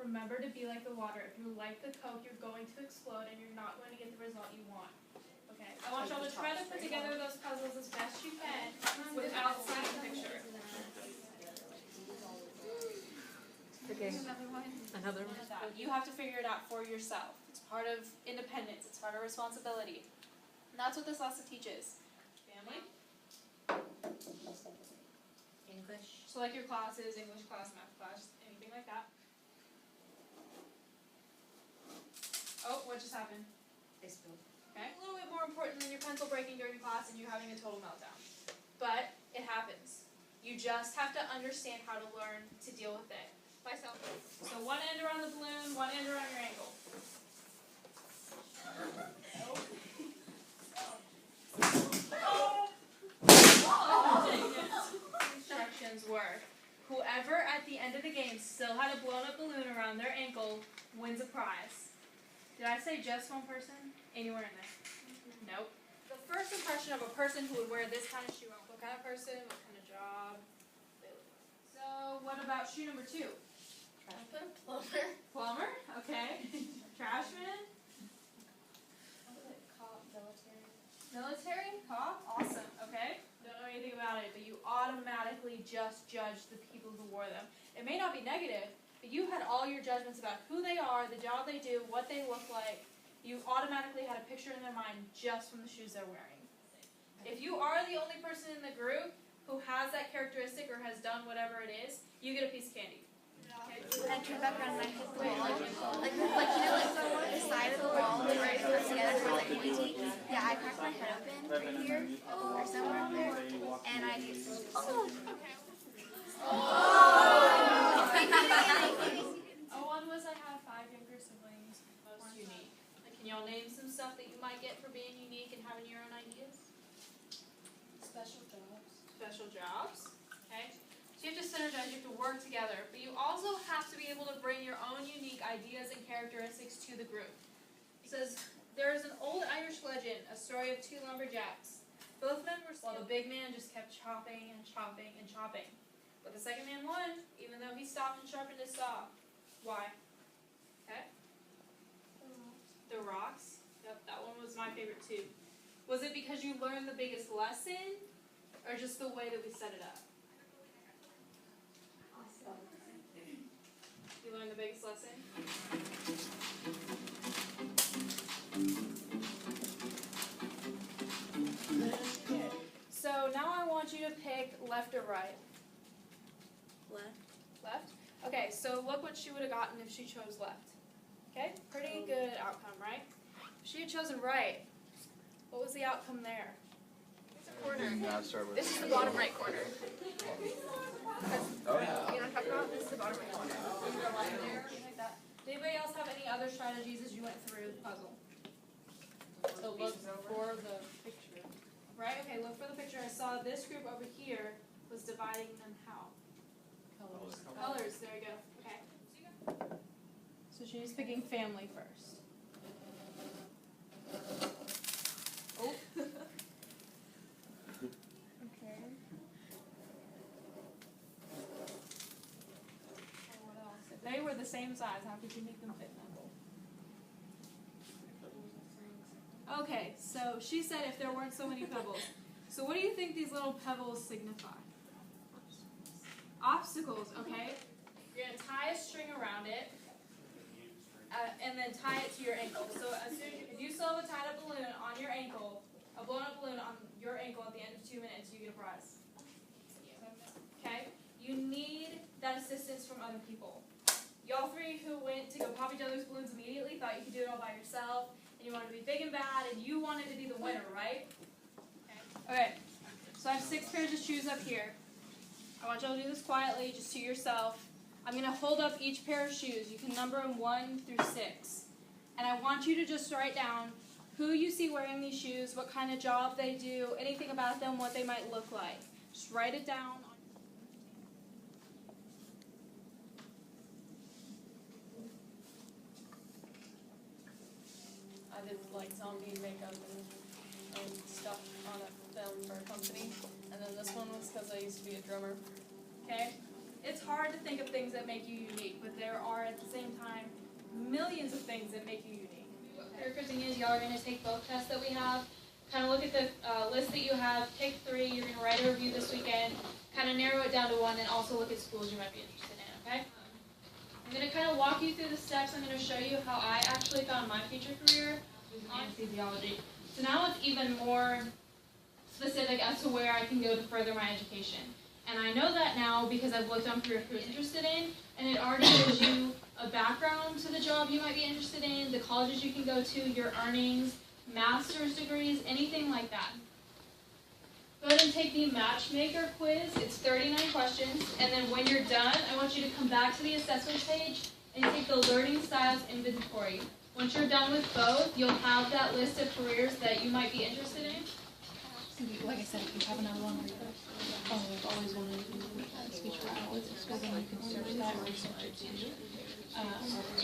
remember to be like the water. If you're like the Coke, you're going to explode and you're not going to get the result you want. Okay, I want y'all to try to put together those puzzles as best you can without seeing the picture. Okay. Another one. You have to figure it out for yourself. It's part of independence. It's part of responsibility. And that's what this lesson teaches. Family. English. So like your classes, English class, math class, anything like that. Oh, what just happened? I spilled. Okay, a little bit more important than your pencil breaking during class and you having a total meltdown. But it happens. You just have to understand how to learn to deal with it. Myself. So one end around the balloon, one end around your ankle. Instructions were, whoever at the end of the game still had a blown up balloon around their ankle wins a prize. Did I say just one person? Anywhere in there? Nope. The first impression of a person who would wear this kind of shoe, what kind of person, what kind of job. So what about shoe number 2? Plumber. Plumber, okay. Trashman. Cop, military. Military, cop, awesome, okay. Don't know anything about it, but you automatically just judge the people who wore them. It may not be negative, but you had all your judgments about who they are, the job they do, what they look like. You automatically had a picture in their mind just from the shoes they're wearing. If you are the only person in the group who has that characteristic or has done whatever it is, you get a piece of candy. And I turned back around and I hit the wall. Like you know, like the side of the wall, like right close together, so it's like pointy. Yeah, I cracked my head open right here, or somewhere up there, and I just, One was I have 5 younger siblings, most unique. Can y'all name some stuff that you might get for being unique and having your own ideas? special jobs. Special jobs, okay? So you have to synergize, you have to work together, but you also have to be able to bring your own unique ideas and characteristics to the group. It says, there is an old Irish legend, a story of 2 lumberjacks. Both men were while the big man just kept chopping and chopping and chopping. But the second man won, even though he stopped and sharpened his saw. Why? Okay? The rocks. Yep, that one was my favorite too. Was it because you learned the biggest lesson, or just the way that we set it up? You learned the biggest lesson? So now I want you to pick left or right. Left. Left? Okay, so look what she would have gotten if she chose left. Okay, pretty good outcome, right? If she had chosen right, what was the outcome there? Corner. Start with This is the bottom right corner. oh, yeah. You know what I'm talking about? This is the bottom right corner. Like that. Did anybody else have any other strategies as you went through the puzzle? So look for the picture. Right? Okay, look for the picture. I saw this group over here was dividing them how? Colors. Colors, there you go. Okay. So she's picking family first. Oh. Okay. Oh, what else? They were the same size. How could you make them fit in that bowl? Okay, so she said if there weren't so many pebbles. So what do you think these little pebbles signify? Obstacles, okay? You're going to tie a string around it, and then tie it to your ankle. So as soon as if you still have a tied up balloon on your ankle, a blown up balloon on your ankle at the end of 2 minutes, you get a prize. Okay? You need that assistance from other people. Y'all 3 who went to go pop each other's balloons immediately thought you could do it all by yourself, and you wanted to be big and bad, and you wanted to be the winner, right? Okay. So I have 6 pairs of shoes up here. I want y'all to do this quietly, just to yourself. I'm going to hold up each pair of shoes. You can number them 1 through 6. And I want you to just write down who you see wearing these shoes, what kind of job they do, anything about them, what they might look like. Just write it down. I did like zombie makeup and stuff on a film for a company. And then this one was because I used to be a drummer. Okay? It's hard to think of things that make you unique, but there are at the same time millions of things that make you unique. The first thing is y'all are going to take both tests that we have. Kind of look at the list that you have, pick 3, you're going to write a review this weekend, kind of narrow it down to 1, and also look at schools you might be interested in, okay? I'm going to kind of walk you through the steps. I'm going to show you how I actually found my future career in anesthesiology. So now it's even more specific as to where I can go to further my education. And I know that now because I've looked on career you're interested in, and it already gives you a background to the job you might be interested in, the colleges you can go to, your earnings, master's degrees, anything like that. Go ahead and take the matchmaker quiz. It's 39 questions, and then when you're done, I want you to come back to the assessment page and take the learning styles inventory. Once you're done with both, you'll have that list of careers that you might be interested in. Like I said, if you have another one where you've always wanted to do speech paralysis, so then you can search that or research it too.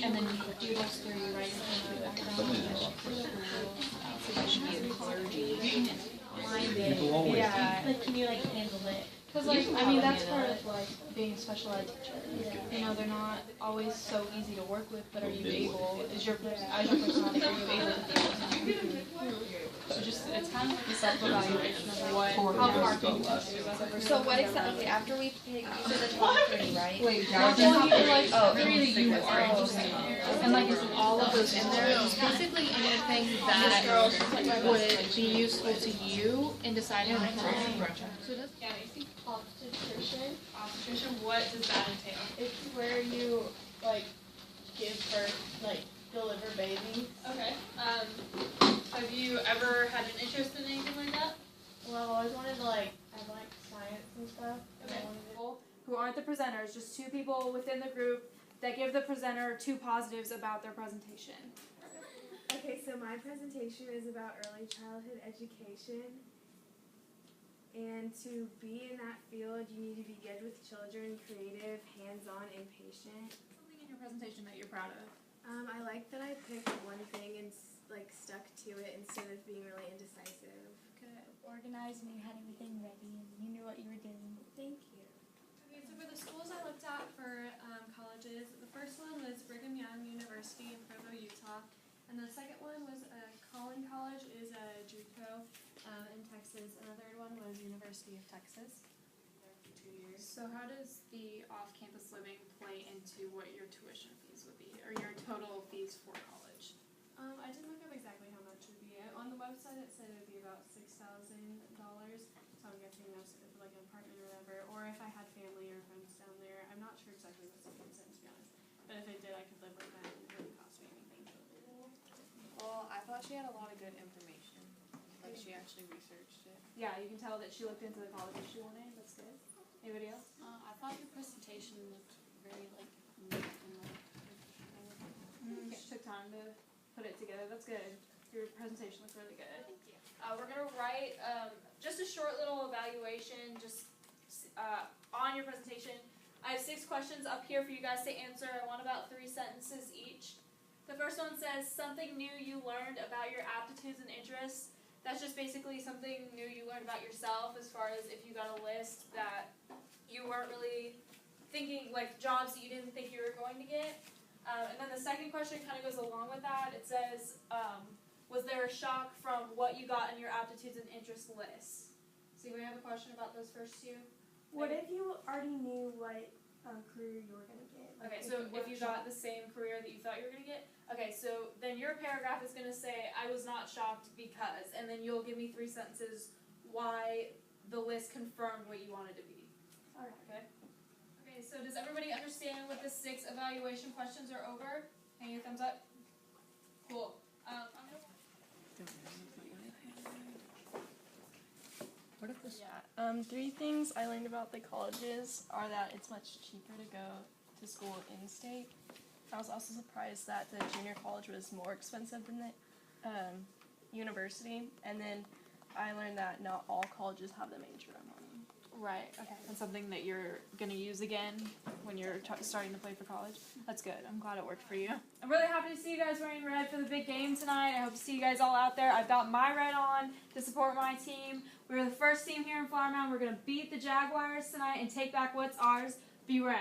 And then you do those 3, right? In the background, so you should be a clergy. Yeah. Like, can you, like, handle it? Because, like, I mean, that's part of, like, being a special ed teacher. You know, they're not always so easy to work with, but are you able, as your personality, are you able to deal with them? So just, it's kind of like a self-evaluation of how far can you push. So what exactly, after we pick, you said the top 3, right? Wait, not just like 3 that you are interested in. And like, it's all of those in there. It's basically anything that would be useful to you in deciding on career. So does Obstetrician. Obstetrician, what does that entail? It's where you, like, give birth, like, deliver babies. Okay. Have you ever had an interest in anything like that? Well, I've always wanted to, like, have, like, science and stuff. Okay. Who aren't the presenters, just 2 people within the group that give the presenter 2 positives about their presentation. Okay, so my presentation is about early childhood education. And to be in that field, you need to be good with children, creative, hands-on, and patient. Something in your presentation that you're proud of? I like that I picked one thing and stuck to it instead of being really indecisive. Good. Organized and you had everything ready and you knew what you were doing. Thank you. Okay, so for the schools I looked at for colleges, the first one was Brigham Young University in Provo, Utah, and the second one was Collin College is JUCO in Texas, and the third one was University of Texas. There for 2 years. So how does the off-campus living play into what your tuition fees would be, or your total fees for college? I didn't look up exactly how much it would be. On the website it said it would be about $6,000, so I'm guessing that's for like an apartment or whatever, or if I had family or friends down there. I'm not sure exactly what it said, to be honest. But if it did, I could live with them. It wouldn't cost me anything. Well, I thought she had a lot of good information. Like, she actually researched it. Yeah, you can tell that she looked into the colleges she wanted. That's good. Anybody else? I thought your presentation looked very, like, neat and, like, She took time to put it together. That's good. Your presentation looks really good. Thank you. We're going to write just a short little evaluation just on your presentation. I have 6 questions up here for you guys to answer. I want about 3 sentences each. The first one says, something new you learned about your aptitudes and interests. That's just basically something new you learned about yourself, as far as if you got a list that you weren't really thinking, like jobs that you didn't think you were going to get. And then the second question kind of goes along with that. It says, was there a shock from what you got in your aptitudes and interests list? So you have a question about those first 2? What if you already knew what career you were going to get? Okay, so if you got the same career that you thought you were going to get, okay, so then your paragraph is going to say, I was not shocked because, and then you'll give me 3 sentences why the list confirmed what you wanted to be. Alright. Okay? Okay, so does everybody understand what the 6 evaluation questions are over? Can you thumbs up? Cool. I'm gonna... Yeah. 3 things I learned about the colleges are that it's much cheaper to go to school in-state. I was also surprised that the junior college was more expensive than the university. And then I learned that not all colleges have the major I'm on. Right, okay. And something that you're going to use again when you're starting to play for college? That's good. I'm glad it worked for you. I'm really happy to see you guys wearing red for the big game tonight. I hope to see you guys all out there. I've got my red on to support my team. We're the first team here in Flower Mound. We're going to beat the Jaguars tonight and take back what's ours. Be red.